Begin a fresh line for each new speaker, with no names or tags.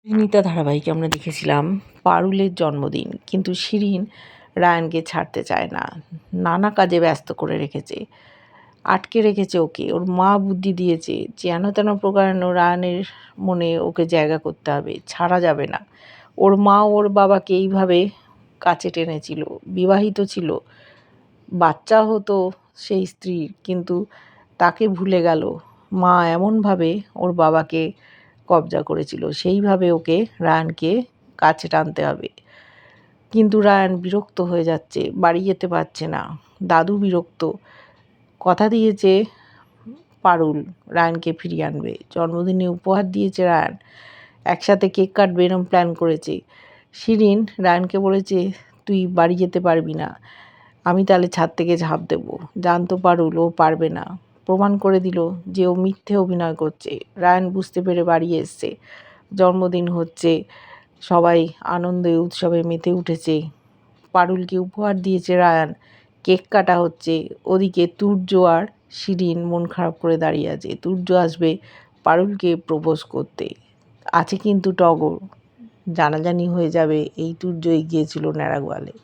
রিনিতা ধারাবাহিকে আমরা দেখেছিলাম পারুলের জন্মদিন, কিন্তু শিরিন রায়ানকে ছাড়তে চায় না, নানা কাজে ব্যস্ত করে রেখেছে, আটকে রেখেছে ওকে। ওর মা বুদ্ধি দিয়েছে যেন তেন প্রকারে রায়ানের মনে ওকে জায়গা করতে হবে, ছাড়া যাবে না। ওর মা ওর বাবাকে এইভাবে কাছে টেনেছিল, বিবাহিত ছিল, বাচ্চা হতো সেই স্ত্রীর, কিন্তু তাকে ভুলে গেল। মা এমনভাবে ওর বাবাকে কবজা করেছিল, সেইভাবে ওকে রায়ানকে কাছে টানতে হবে। কিন্তু রায়ান বিরক্ত হয়ে যাচ্ছে, বাড়ি যেতে পারছে না। দাদু বিরক্ত, কথা দিয়েছে পারুল রায়ানকে ফিরিয়ে আনবে। জন্মদিনে উপহার দিয়েছে রায়ান, একসাথে কেক কাটবে এরম প্ল্যান করেছে। শিরিন রায়ানকে বলেছে, তুই বাড়ি যেতে পারবি না, আমি তাহলে ছাদ থেকে ঝাঁপ দেবো। জানতো পারুল ও পারবে না, প্রমাণ করে দিল যে ও মিথ্যে অভিনয় করছে। রায়ান বুঝতে পেরে বাড়ি এসছে, জন্মদিন হচ্ছে, সবাই আনন্দে উৎসবে মেতে উঠেছে। পারুলকে উপহার দিয়েছে রায়ান, কেক কাটা হচ্ছে। ওদিকে তুর্য আর শিরিন মন খারাপ করে দাঁড়িয়ে আছে। তুর্য আসবে পারুলকে প্রপোজ করতে, আছে কিন্তু টগর। জানাজানি হয়ে যাবে এই তুর্যই গিয়েছিল ন্যাড়া গোয়ালে।